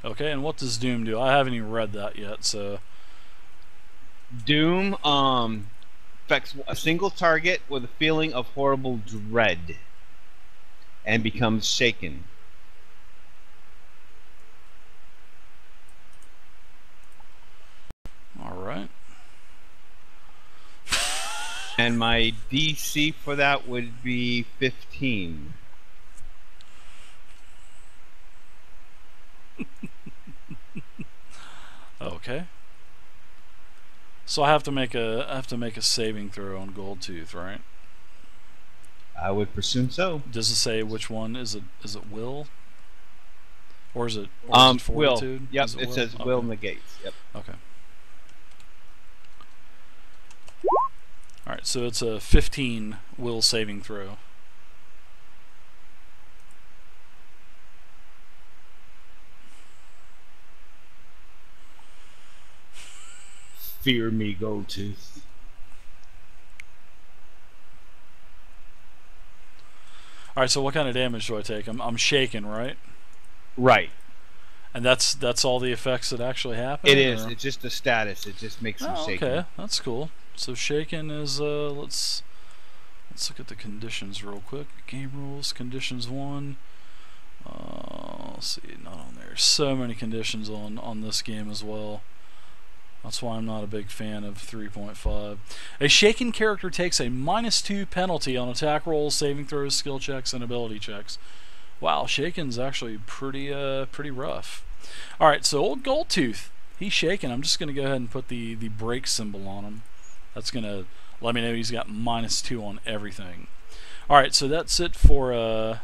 Okay, and what does Doom do? I haven't even read that yet, so... Doom affects a single target with a feeling of horrible dread and becomes shaken. Alright. And my DC for that would be 15. Okay. So I have to make a saving throw on Goldtooth, right? I would presume so. Does it say which one? Is it will? Or is it will. fortitude? Yep, Is it will? says Okay. will negates. Yep. Okay. Alright, so it's a 15 will saving throw. Fear me, Goldtooth. Alright, so what kind of damage do I take? I'm shaken, right? Right. And that's all the effects that actually happen? It is. Or? It's just a status. It just makes him shaken. Okay, that's cool. So shaken is let's look at the conditions real quick. Game rules, conditions 1. Let's see, not on there. So many conditions on this game as well. That's why I'm not a big fan of 3.5. A shaken character takes a -2 penalty on attack rolls, saving throws, skill checks, and ability checks. Wow, shaken's actually pretty rough. Alright, so old Goldtooth, he's shaken. I'm just going to go ahead and put the break symbol on him. That's going to let me know he's got -2 on everything. Alright, so that's it for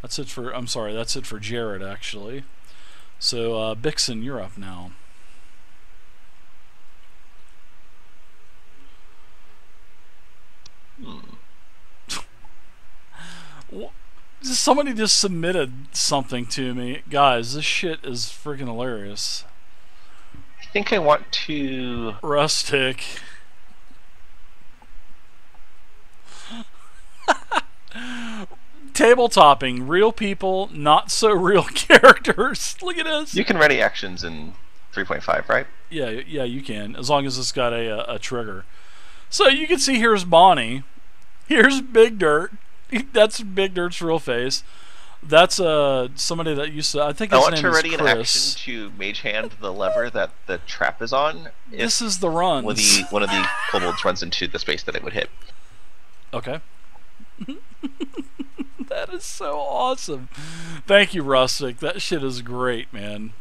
that's it for Jared, actually. So Bixen, you're up now. Somebody just submitted something to me. Guys, this shit is freaking hilarious. I think I want to... Rustic. Table topping. Real people, not so real characters. Look at this. You can ready actions in 3.5, right? Yeah, you can. As long as it's got a trigger. So you can see here's Bonnie. Here's Big Dirt. That's Big Dirt's real face. That's somebody that used to. I think his name is Chris. I want to ready an action to mage hand the lever that the trap is on. This is the runs. One of the kobolds runs into the space that it would hit. Okay. That is so awesome. Thank you, Rustic. That shit is great, man.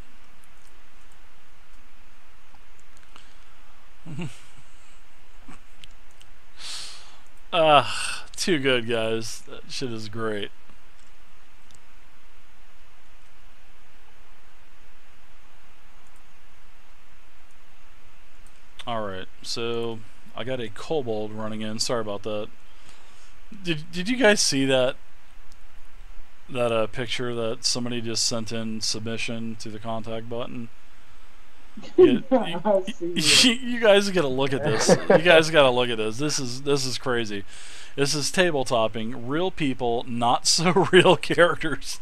Too good, guys. That shit is great. Alright, so I got a kobold running in. Sorry about that. Did you guys see that picture that somebody just sent in submission to the contact button? You guys gotta look at this. You guys gotta look at this. This is crazy. This is tabletopping. Real people, not so real characters.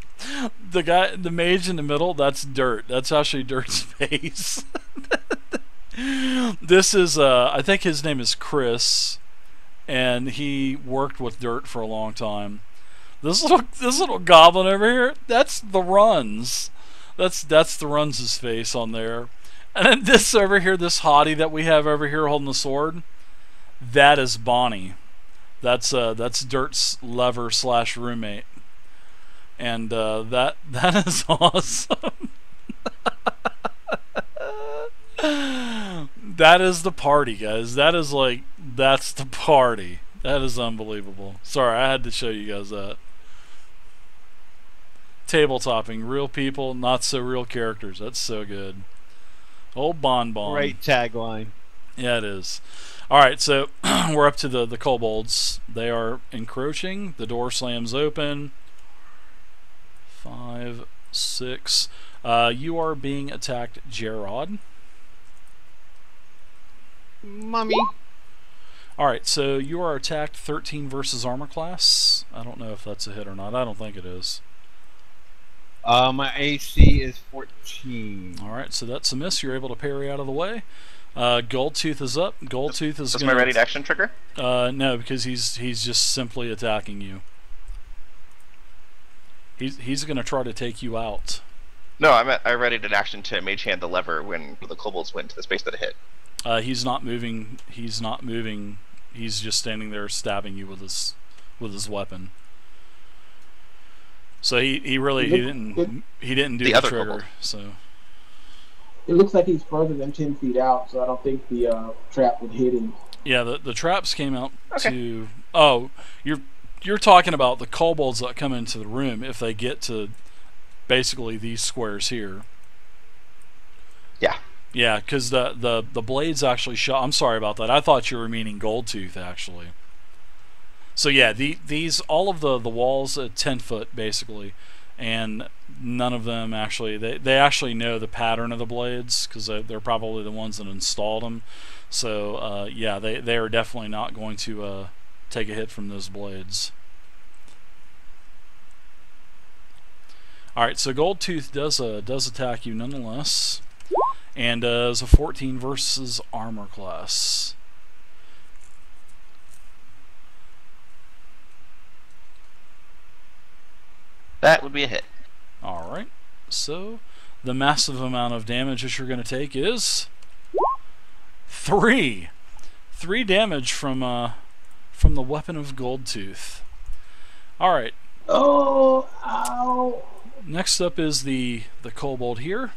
The mage in the middle, that's Dirt. That's actually Dirt's face. This is I think his name is Chris, and he worked with Dirt for a long time. This little goblin over here, that's the Runs. That's the Runs' face on there. And then this over here, this hottie that we have over here holding the sword, that is Bonnie. That's Dirt's lover / roommate. And that is awesome. That is the party, guys. That's the party. That is unbelievable. Sorry, I had to show you guys that. Tabletopping. Real people, not so real characters. That's so good. Old Bon. Great tagline. Yeah, it is. Alright, so we're up to the kobolds. They are encroaching. The door slams open. 5, 6. You are being attacked, Gerard. Mummy. Alright, so you are attacked 13 versus armor class. I don't know if that's a hit or not. I don't think it is. My AC is 14. Alright, so that's a miss. You're able to parry out of the way. Goldtooth is up. Goldtooth is Is going my ready to action trigger? No, because he's just simply attacking you. He's going to try to take you out. No, I ready to action to mage hand the lever when the kobolds went to the space that it hit. He's not moving. He's not moving. He's just standing there stabbing you with his weapon. So he didn't do the other trigger. kobold. So It looks like he's further than 10 feet out, so I don't think the trap would hit him. yeah, the traps came out Okay. to. Oh, you're talking about the kobolds that come into the room if they get to basically these squares here. Yeah. Yeah, because the blades actually shot. I'm sorry about that. I thought you were meaning Goldtooth actually. So yeah, these all of the walls at 10 foot basically, and none of them actually they actually know the pattern of the blades because they're probably the ones that installed them. So yeah, they are definitely not going to take a hit from those blades. All right, so Goldtooth does attack you nonetheless, and is a 14 versus armor class. That would be a hit. All right, so the massive amount of damage that you're going to take is 3 damage from the weapon of Goldtooth. All right. Oh, ow. Next up is the kobold here,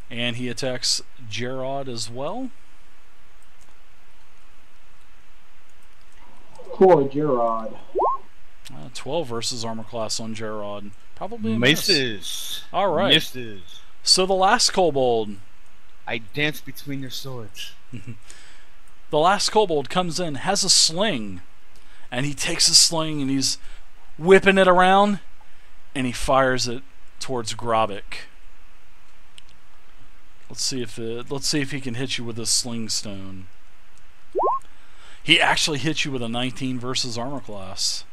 and he attacks Gerard as well. Poor Gerard. 12 versus armor class on Gerard. Probably a miss. Misses. All right. Misses. So the last kobold. I dance between your swords. The last kobold comes in, has a sling, and he takes his sling and he's whipping it around, and he fires it towards Grobik. Let's see if he can hit you with a sling stone. He actually hits you with a 19 versus armor class.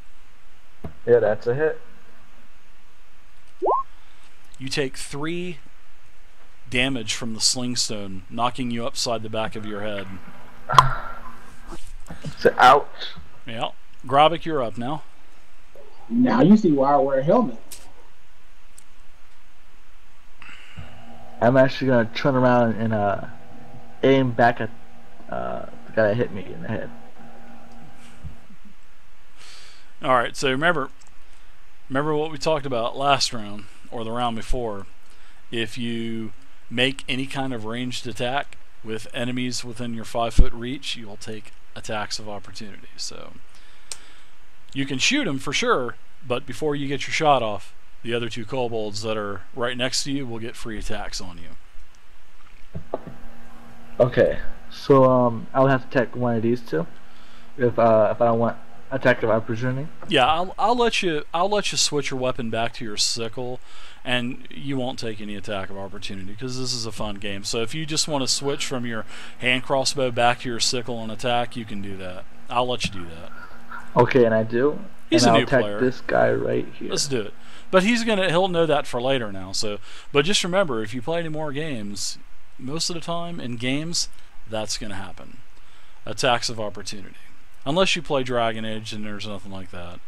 Yeah, that's a hit. You take 3 damage from the sling stone, knocking you upside the back of your head. So ouch. Yeah. Grobik, you're up now. Now you see why I wear a helmet. I'm actually gonna turn around and aim back at the guy that hit me in the head. Alright, so remember what we talked about last round, or the round before. If you make any kind of ranged attack with enemies within your 5-foot reach, you'll take attacks of opportunity. So you can shoot them for sure, but before you get your shot off, the other 2 kobolds that are right next to you will get free attacks on you. Okay, so I'll have to attack one of these 2 if I don't want attack of opportunity. Yeah, I'll let you switch your weapon back to your sickle, and you won't take any attack of opportunity because this is a fun game. So if you just want to switch from your hand crossbow back to your sickle and attack, you can do that. I'll let you do that. Okay, and I do. He's and a I'll new attack player. this guy right here. Let's do it. But he'll know that for later now. So, but just remember, if you play any more games, most of the time in games, that's going to happen. Attacks of opportunity. Unless you play Dragon Age and there's nothing like that.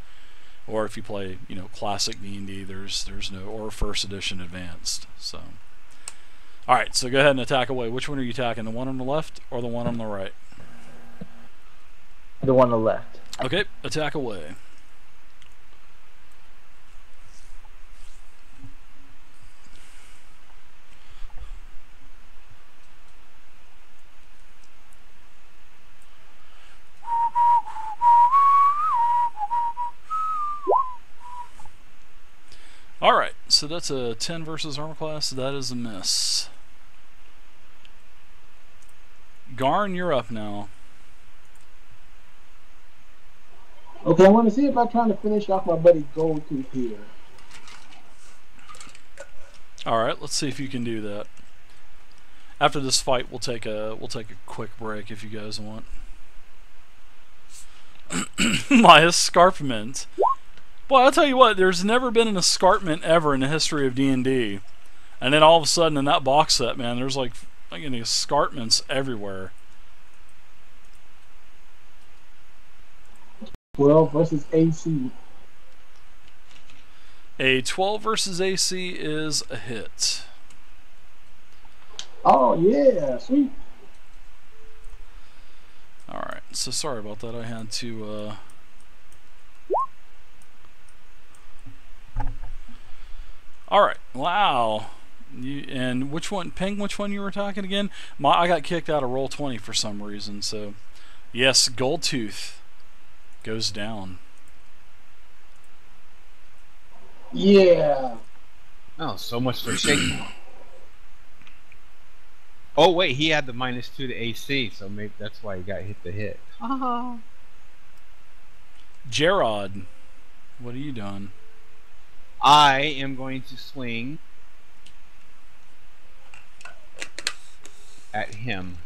Or if you play, classic D&D, there's no, or first edition advanced. So, all right. So go ahead and attack away. Which one are you attacking? The one on the left or the one on the right? The one on the left. Okay, attack away. Alright, so that's a 10 versus armor class. That is a miss. Garn, you're up now. Okay, I want to see if I'm trying to finish off my buddy Goldtooth here. Alright, let's see if you can do that. After this fight, we'll take a quick break if you guys want. My escarpment Boy, I'll tell you what, there's never been an escarpment ever in the history of D&D. And then all of a sudden in that box set, man, there's like fucking escarpments everywhere. 12 versus AC. A 12 versus AC is a hit. Oh, yeah. Sweet. Alright, so sorry about that. I had to... Alright, wow. And which one, Ping, which one you were talking again? I got kicked out of Roll20 for some reason, so... Yes, Goldtooth goes down. Yeah. Oh, so much for shaking. Oh wait, he had the -2 to AC, so maybe that's why he got hit the hit. Gerard, what are you doing? I am going to swing at him.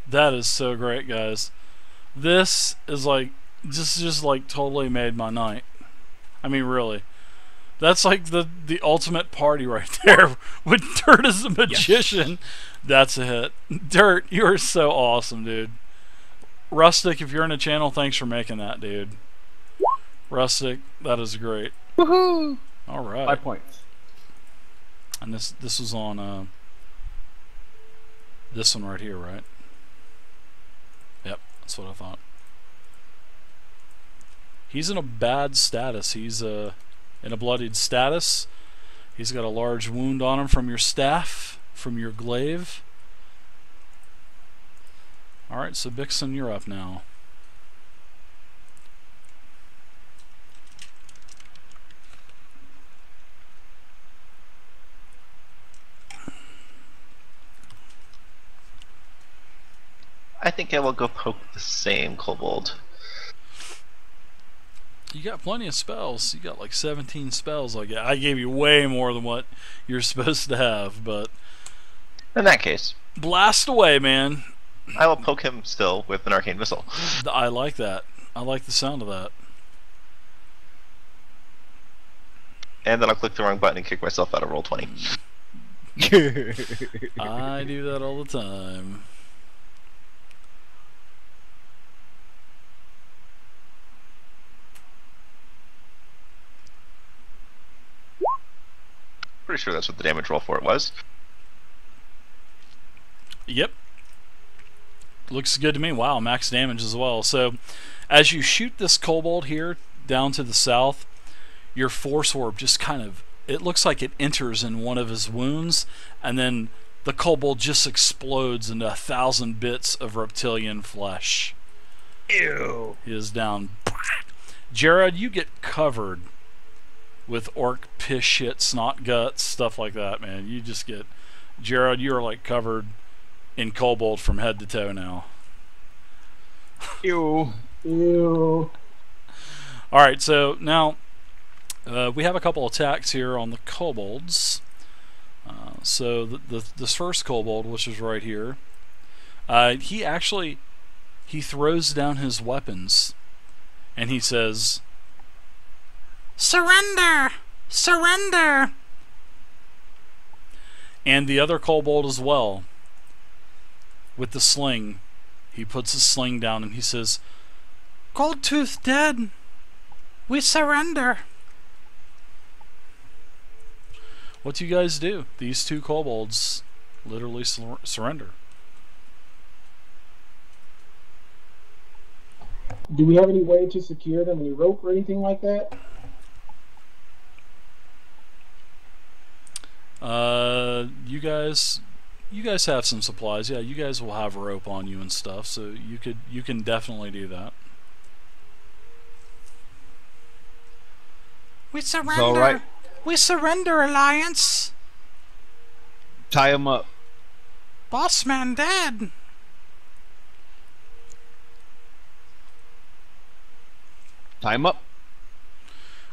That is so great, guys. This is like just like totally made my night. I mean, really. That's like the ultimate party right there with Dirt as a magician. Yes. That's a hit. Dirt, you are so awesome, dude. Rustic, if you're in the channel, thanks for making that, dude. Rustic, that is great. Woohoo! All right. 5 points. And this was on this one right here, right? Yep, that's what I thought. He's in a bad status. He's in a bloodied status. He's got a large wound on him from your staff, from your glaive. Alright, so Bixen, you're up now. I think I will go poke the same kobold. You got plenty of spells. You got like 17 spells. I gave you way more than what you're supposed to have, but... In that case... Blast away, man. I will poke him still with an arcane missile. I like that. I like the sound of that. And then I'll click the wrong button and kick myself out of Roll20. I do that all the time. Pretty sure that's what the damage roll for it was. Yep. Looks good to me. Wow, max damage as well. So, as you shoot this kobold here down to the south, your force orb just kind of, it looks like it enters in one of his wounds, and then the kobold just explodes into 1,000 bits of reptilian flesh. Ew. He is down. Jared, you get covered with orc piss shit, snot guts, stuff like that, man. You just get... Jared, you are like covered in kobold from head to toe now. Ew. Ew. Alright, so now we have a couple attacks here on the kobolds. So this first kobold, which is right here, he throws down his weapons and he says, "Surrender! Surrender!" And the other kobold as well, with the sling, he puts his sling down and he says, "Goldtooth dead! We surrender!" What do you guys do? These two kobolds literally surrender. Do we have any way to secure them, any rope or anything like that? You guys have some supplies. Yeah, you guys will have rope on you and stuff, so you can definitely do that. We surrender. All right. We surrender, Alliance. Tie him up. Bossman dead. Tie him up.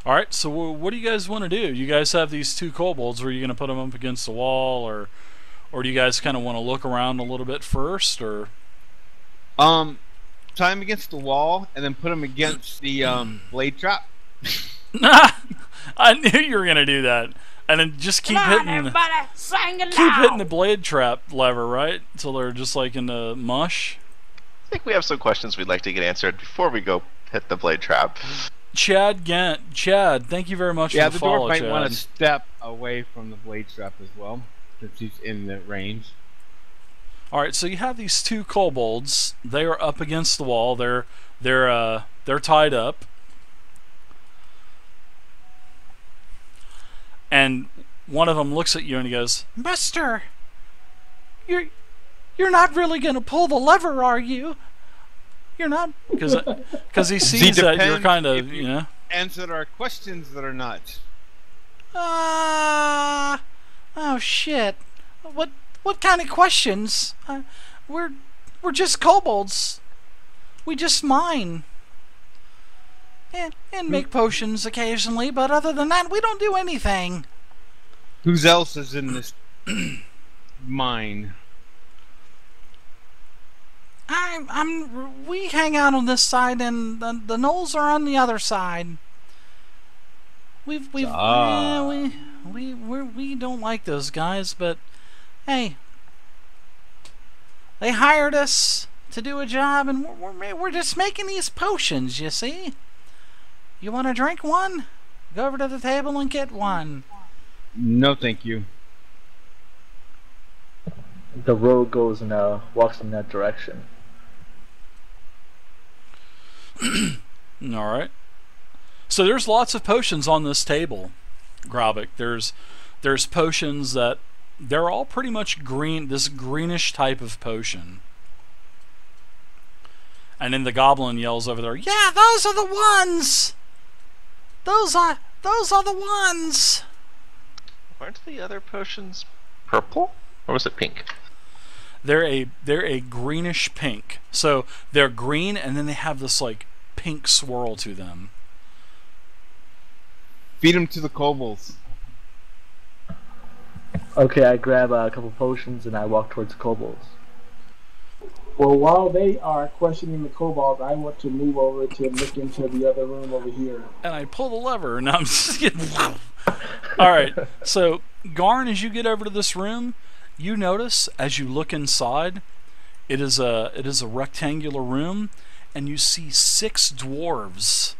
Alright, so what do you guys want to do? You guys have these two kobolds. Are you going to put them up against the wall, or do you guys kind of want to look around a little bit first, or? Tie him against the wall, and then put him against the blade trap. I knew you were gonna do that, and then just keep hitting the blade trap lever, right? Until they're just like in the mush. I think we have some questions we'd like to get answered before we go hit the blade trap. Chad Gant, Chad, thank you very much for the follow, dwarf might Chad. want to step away from the blade trap as well, since he's in the range. All right, so you have these two kobolds. They are up against the wall. They're tied up, and one of them looks at you and he goes, "Mister, you're not really gonna pull the lever, are you? You're not," because he sees that you're kind of, you know. Answer our questions that are not. Oh shit! What kind of questions? We're just kobolds. We just mine and make potions occasionally, but other than that, we don't do anything. Who else is in this mine? We hang out on this side, and the gnolls are on the other side. We don't like those guys, but hey, they hired us to do a job, and we're just making these potions. You see? You want to drink one? Go over to the table and get one. No, thank you. The rogue goes and walks in that direction. Alright. So there's lots of potions on this table, Grobik. There's potions that they're all pretty much green, this greenish type of potion. And then the goblin yells over there, "Yeah, those are the ones! Those are the ones!" Weren't the other potions purple? Or was it pink? They're a greenish pink. So they're green, and then they have this like pink swirl to them. Feed them to the kobolds. Okay, I grab a couple potions and I walk towards the kobolds. Well, while they are questioning the kobolds, I want to move over to look into the other room over here. And I pull the lever, and I'm just getting... Alright, so Garn, as you get over to this room, you notice as you look inside, it is a rectangular room, and you see 6 dwarves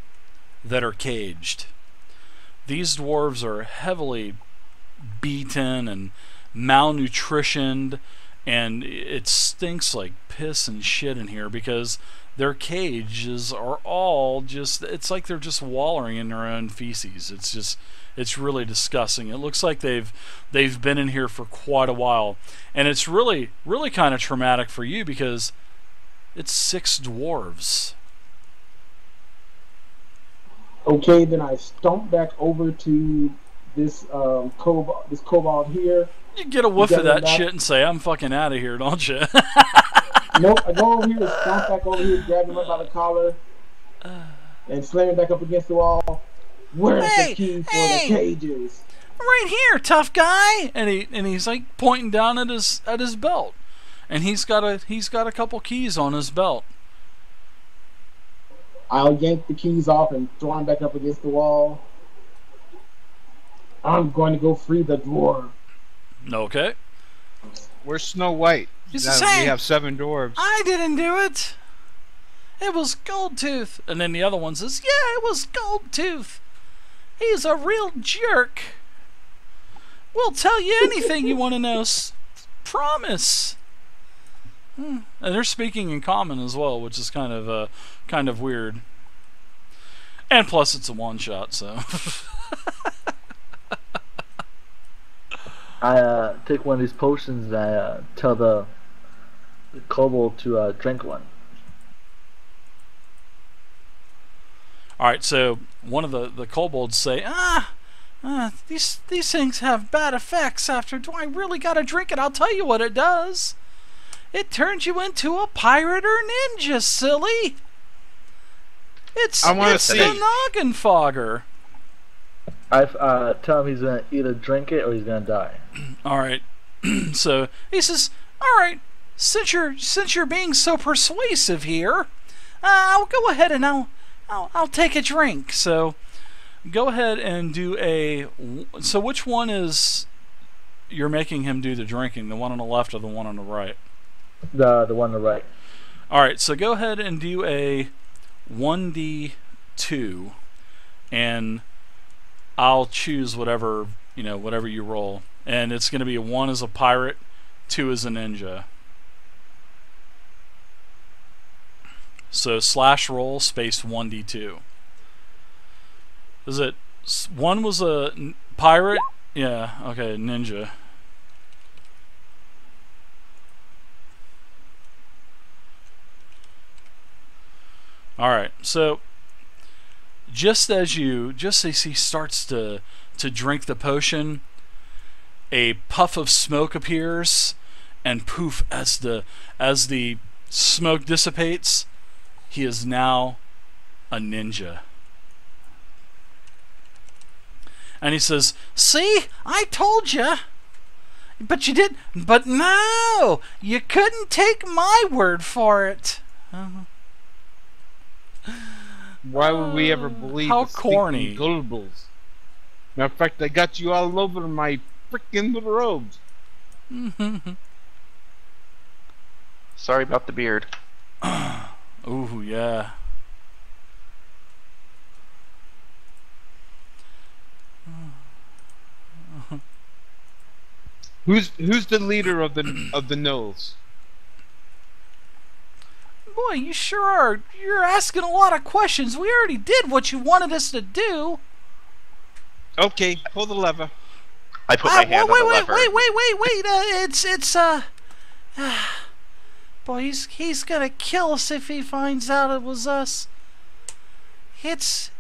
that are caged. These dwarves are heavily beaten and malnutritioned, and it stinks like piss and shit in here because their cages are all just, it's like they're just wallowing in their own feces. It's really disgusting. It looks like they've been in here for quite a while, and it's really kind of traumatic for you because it's 6 dwarves. Okay, then I stomp back over to this kobold here. You get a whiff of that shit and say, "I'm fucking out of here," don't you? Nope, I go over here and stomp back over here, grab him up by the collar, and slam him back up against the wall. Where's the key for the cages? Right here, tough guy. And he's like pointing down at his belt, and he's got a couple keys on his belt. I'll yank the keys off and throw them back up against the wall. I'm going to go free the dwarf. Okay. Where's Snow White? He's Now the same. we have 7 dwarves. I didn't do it. It was Goldtooth. And then the other one says, "Yeah, it was Goldtooth. He's a real jerk. We'll tell you anything you want to know. Promise." And they're speaking in common as well, which is kind of weird. And plus, it's a one-shot, so. I take one of these potions and I tell the kobold to drink one. Alright, so one of the kobolds say, these things have bad effects after. Do I really gotta drink it? I'll tell you what it does. It turns you into a pirate or ninja, silly. It's the noggin fogger. I tell him he's gonna either drink it or he's gonna die. Alright, so he says, "Alright, since you're being so persuasive here, I'll go ahead and I'll take a drink." So go ahead and do a. So which one is you're making him do the drinking? The one on the left or the one on the right? The one on the right. All right. So go ahead and do a 1d2, and I'll choose whatever whatever you roll, and it's going to be a 1 as a pirate, 2 as a ninja. So /roll space 1d2. Is it 1 was a pirate? Yeah, okay, ninja. Alright, so just as he starts to drink the potion, a puff of smoke appears, and poof, as the smoke dissipates, he is now a ninja. And he says, "See, I told you. But you didn't. But no, you couldn't take my word for it." Why would we ever believe how the corny. Goldbles? Matter of fact, I got you all over my freaking little robes. Sorry about the beard. Ooh, yeah. Who's the leader of the gnolls? Boy, you sure are. You're asking a lot of questions. We already did what you wanted us to do. Okay, pull the lever. I put my hand on the lever. Wait. Boy, he's gonna kill us if he finds out it was us. It's.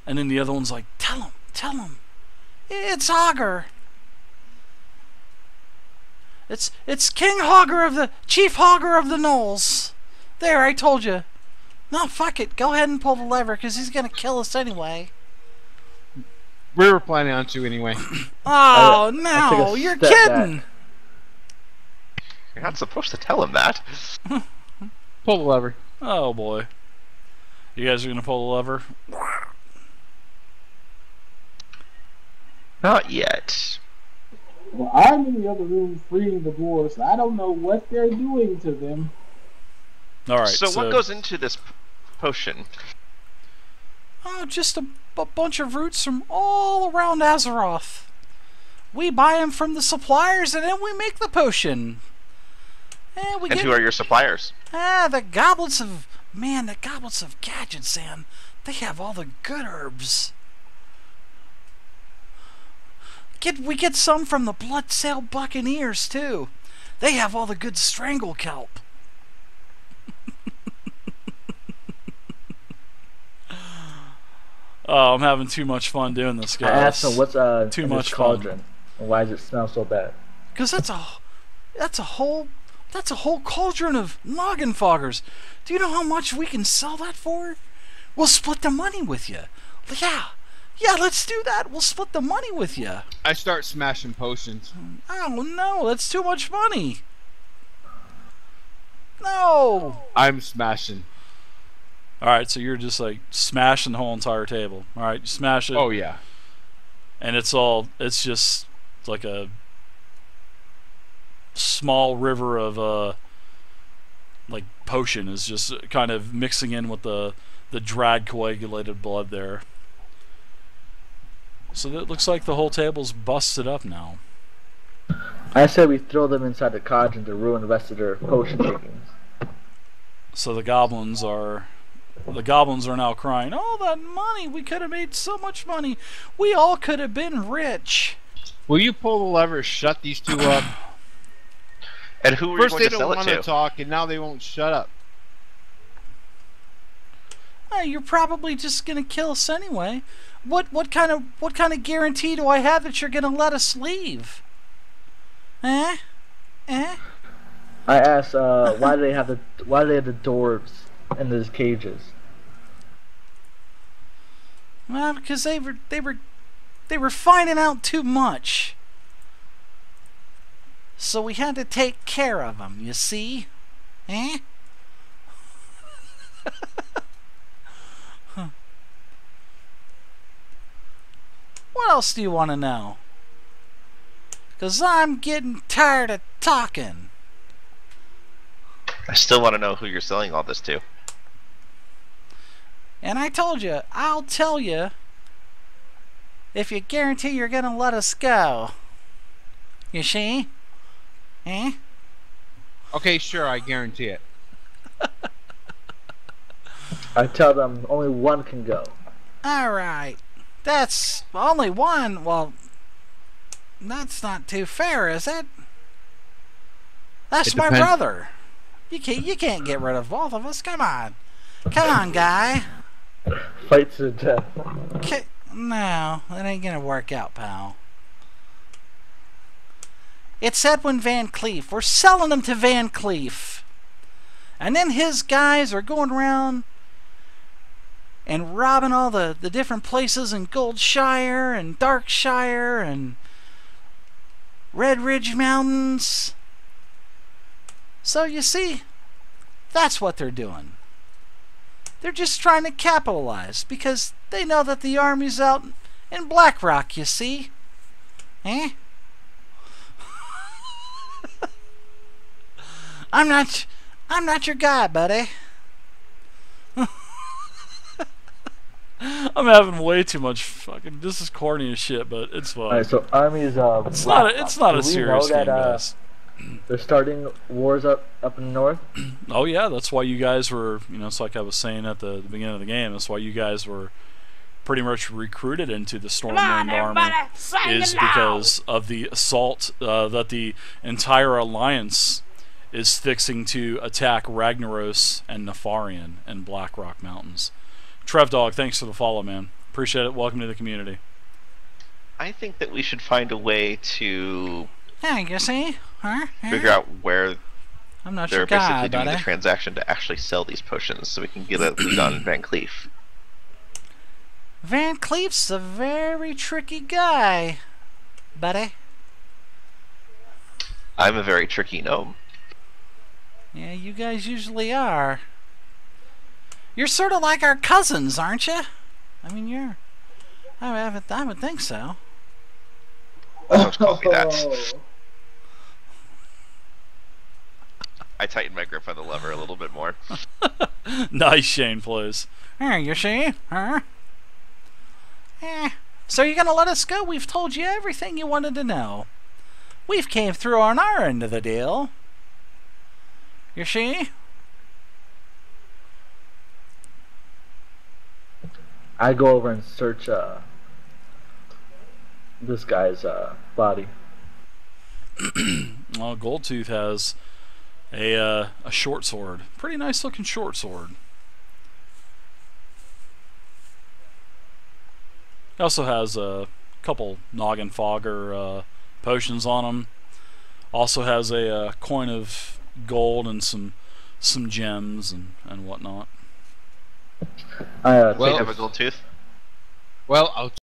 And then the other one's like, tell him. It's Hogger. It's King Hogger Chief Hogger of the Gnolls. There, I told you. No, fuck it. Go ahead and pull the lever, because he's gonna kill us anyway. We were planning on to anyway. Oh, no, you're kidding. You're not supposed to tell him that. Pull the lever. Oh, boy. You guys are gonna pull the lever? Not yet. Well, I'm in the other room freeing the dwarves. I don't know what they're doing to them. All right. So what goes into this potion? Oh, just a bunch of roots from all around Azeroth. We buy them from the suppliers, and then we make the potion. And who are your suppliers? The goblets of Gadgetzan. They have all the good herbs. We get some from the Bloodsail Buccaneers too. They have all the good strangle kelp. Oh, I'm having too much fun doing this, guys. I asked him what's too in much this cauldron, and why does it smell so bad? Because that's a whole cauldron of noggin foggers. Do you know how much we can sell that for? We'll split the money with you. Yeah, let's do that. We'll split the money with you. I start smashing potions. Oh no, that's too much money. No. I'm smashing. Alright, so you're just like smashing the whole entire table. Alright, you smash it. Oh yeah. And it's just like a small river of like potion is just kind of mixing in with the dried coagulated blood there. So it looks like the whole table's busted up now. I said we throw them inside the cauldron to ruin the rest of their potion takings. So the goblins are now crying, "All that money! We could have made so much money. We all could have been rich." Will you pull the lever, shut these two up? And who are First you they going to don't sell it want to? to talk, and now they won't shut up. You're probably just gonna kill us anyway. What kind of guarantee do I have that you're gonna let us leave? Eh? I asked why do they have the dwarves in those cages? Well, because they were finding out too much. So we had to take care of them, you see? Eh? else do you want to know? Because I'm getting tired of talking. I still want to know who you're selling all this to. And I told you, I'll tell you if you guarantee you're going to let us go. You see? Eh? Okay, sure, I guarantee it. I tell them only one can go. Alright. That's only one. Well, that's not too fair, is it? That's It my depends. brother. You can't get rid of both of us. Come on. Come on, guy. Fight to the death. No, that ain't gonna work out, pal. It's Edwin Van Cleef. We're selling him to Van Cleef. And then his guys are going around and robbing all the different places in Goldshire and Darkshire and Red Ridge Mountains. So you see, that's what they're doing. They're just trying to capitalize because they know that the army's out in Blackrock, you see? Eh? I'm not your guy, buddy. I'm having way too much fucking. This is corny as shit, but it's fun. Alright, so armies. It's not a serious game, guys. They're starting wars up in the north. Oh yeah, that's why you guys were. It's like I was saying at the beginning of the game. That's why you guys were pretty much recruited into the Stormwind army, is because of the assault that the entire alliance is fixing to attack Ragnaros and Nefarian and Blackrock Mountains. Trev Dog, thanks for the follow, man. Appreciate it. Welcome to the community. I think that we should find a way to Hey, you see? Huh? figure out where I'm not they're your guy, basically doing buddy. the transaction to actually sell these potions so we can get a lead on Van Cleef. Van Cleef's a very tricky guy, buddy. I'm a very tricky gnome. Yeah, you guys usually are. You're sort of like our cousins, aren't you? I mean, I would think so. Don't call me that. I tighten my grip on the lever a little bit more. Nice, Shane plays. Here, you see? Huh? So you're gonna let us go? We've told you everything you wanted to know. We've came through on our end of the deal. You see? I go over and search this guy's body. Well, Goldtooth has a short sword. Pretty nice looking short sword. He also has a couple Noggin Fogger potions on him. Also has a coin of gold and some gems and whatnot. I Do you have a gold tooth? Well, I'll